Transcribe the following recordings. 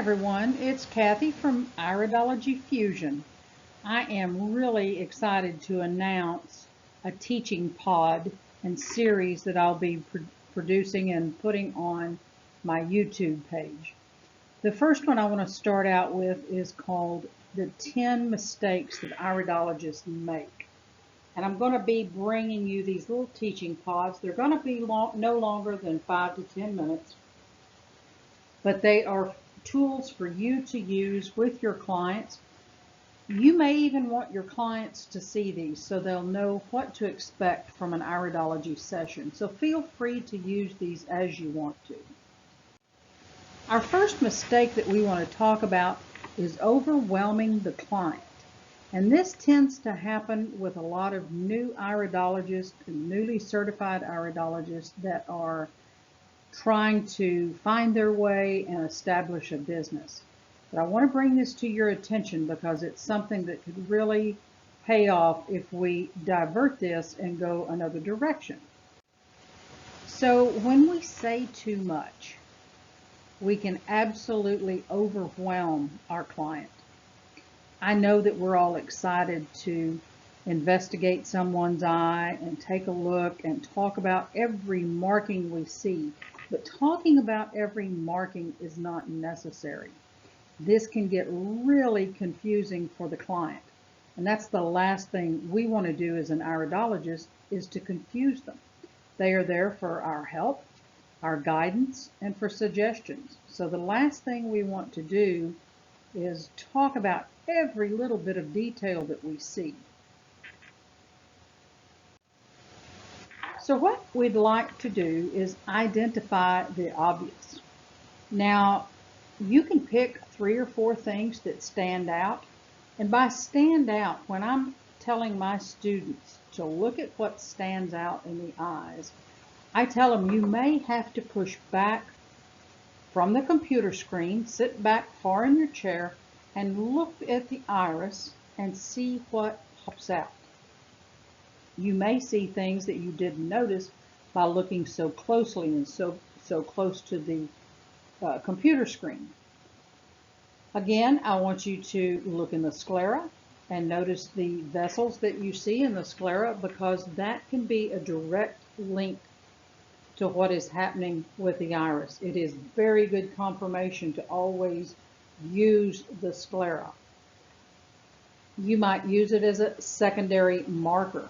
everyone, it's Kathy from Iridology Fusion. I am really excited to announce a teaching pod and series that I'll be producing and putting on my YouTube page. The first one I want to start out with is called The 10 Mistakes That Iridologists Make. And I'm going to be bringing you these little teaching pods. They're going to be no longer than 5 to 10 minutes, but they are tools for you to use with your clients. You may even want your clients to see these so they'll know what to expect from an iridology session. So feel free to use these as you want to. Our first mistake that we want to talk about is overwhelming the client. And this tends to happen with a lot of new iridologists and newly certified iridologists that are trying to find their way and establish a business. But I want to bring this to your attention because it's something that could really pay off if we divert this and go another direction. So when we say too much, we can absolutely overwhelm our client. I know that we're all excited to investigate someone's eye and take a look and talk about every marking we see. But talking about every marking is not necessary. This can get really confusing for the client. And that's the last thing we want to do as an iridologist, is to confuse them. They are there for our help, our guidance, and for suggestions. So the last thing we want to do is talk about every little bit of detail that we see. So what we'd like to do is identify the obvious. Now, you can pick 3 or 4 things that stand out. And by stand out, when I'm telling my students to look at what stands out in the eyes, I tell them you may have to push back from the computer screen, sit back far in your chair, and look at the iris and see what pops out. You may see things that you didn't notice by looking so closely and so close to the computer screen. Again, I want you to look in the sclera and notice the vessels that you see in the sclera, because that can be a direct link to what is happening with the iris. It is very good confirmation to always use the sclera. You might use it as a secondary marker.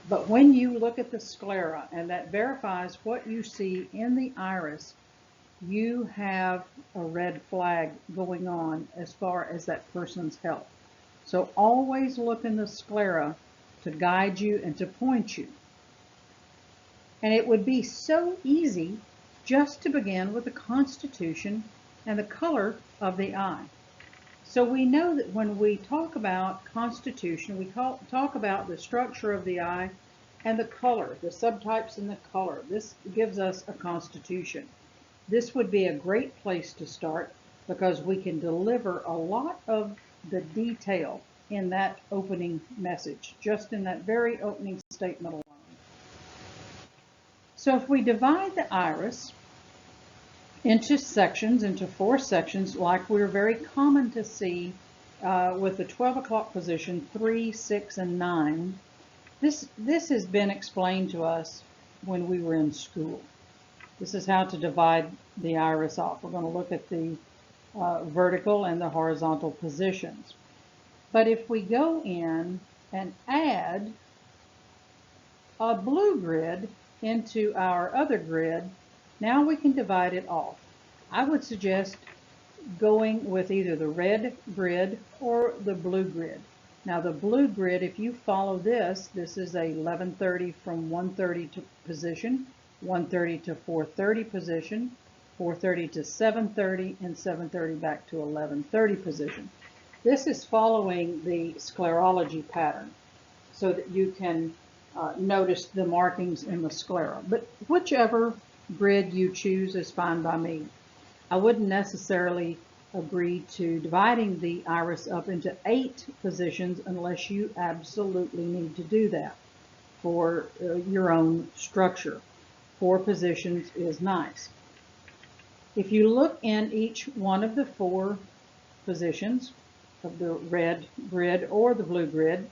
But when you look at the sclera and that verifies what you see in the iris, you have a red flag going on as far as that person's health. So always look in the sclera to guide you and to point you. And it would be so easy just to begin with the constitution and the color of the eye. So we know that when we talk about constitution, we talk about the structure of the eye and the color, the subtypes in the color. This gives us a constitution. This would be a great place to start because we can deliver a lot of the detail in that opening message, just in that very opening statement alone. So if we divide the iris into sections, into 4 sections, like we're very common to see with the 12 o'clock position, 3, 6, and 9. This has been explained to us when we were in school. This is how to divide the iris off. We're going to look at the vertical and the horizontal positions. But if we go in and add a blue grid into our other grid, now we can divide it off. I would suggest going with either the red grid or the blue grid. Now the blue grid, if you follow this is a 11:30 from 1:30 to position, 1:30 to 4:30 position, 4:30 to 7:30, and 7:30 back to 11:30 position. This is following the sclerology pattern so that you can notice the markings in the sclera. But whichever grid you choose is fine by me. I wouldn't necessarily agree to dividing the iris up into 8 positions unless you absolutely need to do that for your own structure. 4 positions is nice. If you look in each one of the 4 positions of the red grid or the blue grid,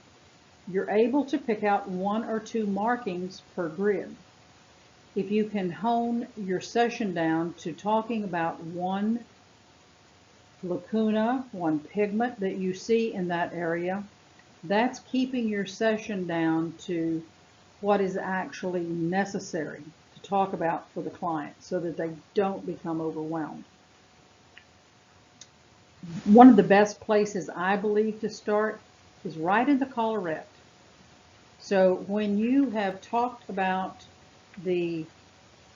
you're able to pick out 1 or 2 markings per grid. If you can hone your session down to talking about one lacuna, one pigment that you see in that area, that's keeping your session down to what is actually necessary to talk about for the client so that they don't become overwhelmed. One of the best places I believe to start is right in the collarette. So when you have talked about the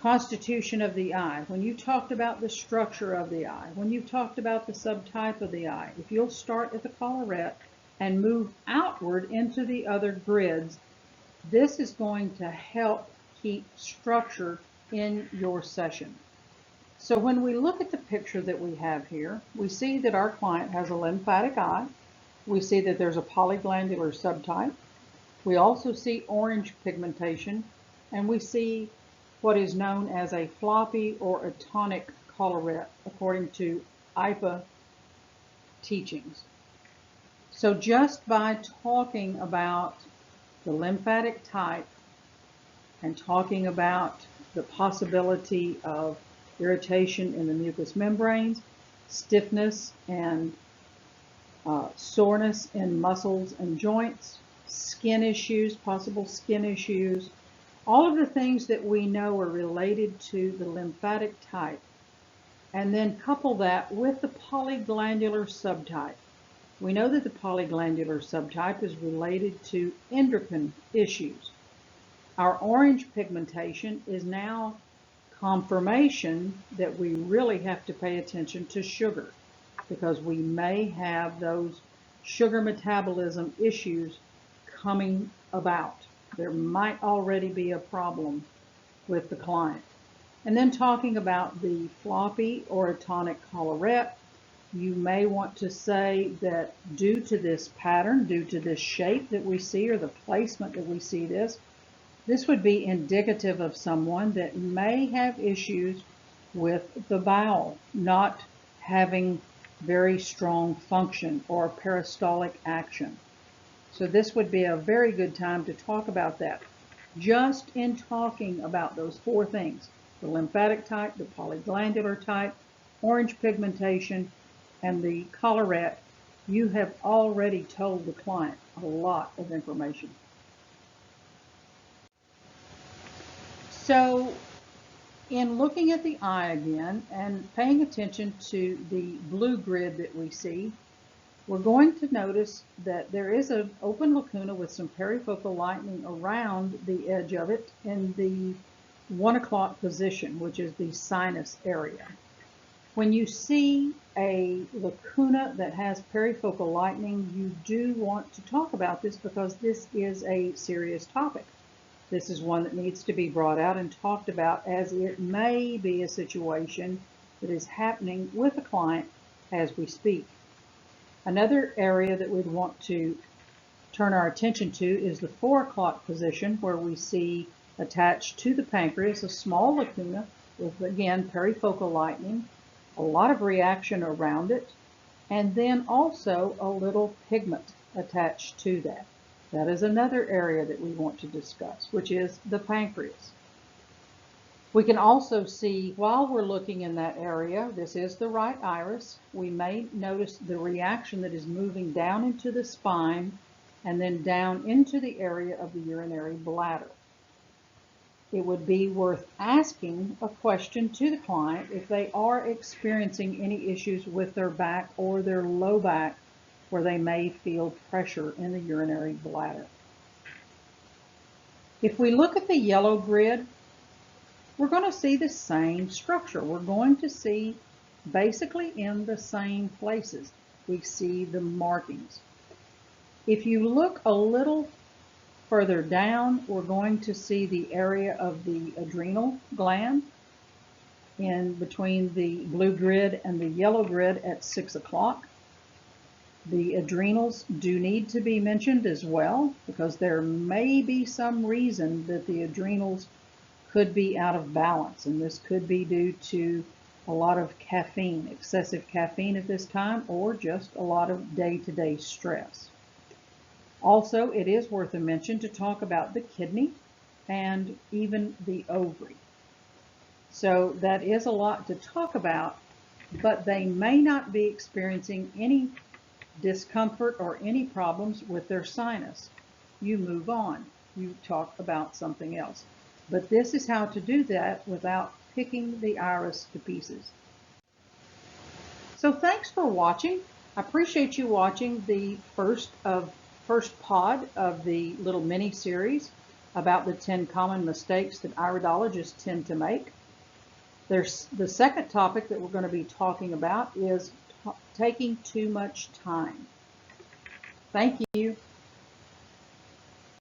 constitution of the eye, when you talked about the structure of the eye, when you talked about the subtype of the eye, if you'll start at the collarette and move outward into the other grids, this is going to help keep structure in your session. So when we look at the picture that we have here, we see that our client has a lymphatic eye. We see that there's a polyglandular subtype. We also see orange pigmentation, and we see what is known as a floppy or a tonic collarette, according to IPA teachings. So just by talking about the lymphatic type and talking about the possibility of irritation in the mucous membranes, stiffness and soreness in muscles and joints, skin issues, possible skin issues, all of the things that we know are related to the lymphatic type, and then couple that with the polyglandular subtype. We know that the polyglandular subtype is related to endocrine issues. Our orange pigmentation is now confirmation that we really have to pay attention to sugar, because we may have those sugar metabolism issues coming about. There might already be a problem with the client. And then talking about the floppy or a tonic collarette, you may want to say that due to this pattern, due to this shape that we see or the placement that we see this would be indicative of someone that may have issues with the bowel, not having very strong function or peristaltic action. So this would be a very good time to talk about that. Just in talking about those 4 things, the lymphatic type, the polyglandular type, orange pigmentation, and the collarette, you have already told the client a lot of information. So in looking at the eye again and paying attention to the blue grid that we see, we're going to notice that there is an open lacuna with some perifocal lightening around the edge of it in the 1 o'clock position, which is the sinus area. When you see a lacuna that has perifocal lightening, you do want to talk about this because this is a serious topic. This is one that needs to be brought out and talked about, as it may be a situation that is happening with a client as we speak. Another area that we'd want to turn our attention to is the 4 o'clock position, where we see attached to the pancreas a small lacuna with, again, perifocal lightening, a lot of reaction around it, and then also a little pigment attached to that. That is another area that we want to discuss, which is the pancreas. We can also see, while we're looking in that area, this is the right iris, we may notice the reaction that is moving down into the spine and then down into the area of the urinary bladder. It would be worth asking a question to the client if they are experiencing any issues with their back or their low back, where they may feel pressure in the urinary bladder. If we look at the yellow grid, we're going to see the same structure. We're going to see basically in the same places. We see the markings. If you look a little further down, we're going to see the area of the adrenal gland in between the blue grid and the yellow grid at 6 o'clock. The adrenals do need to be mentioned as well, because there may be some reason that the adrenals could be out of balance, and this could be due to a lot of caffeine, excessive caffeine at this time, or just a lot of day-to-day stress. Also, it is worth a mention to talk about the kidney and even the ovary. So that is a lot to talk about, but they may not be experiencing any discomfort or any problems with their sinus. You move on. You talk about something else. But this is how to do that without picking the iris to pieces. So thanks for watching. I appreciate you watching the first pod of the little mini series about the 10 common mistakes that iridologists tend to make. There's the second topic that we're going to be talking about is taking too much time. Thank you.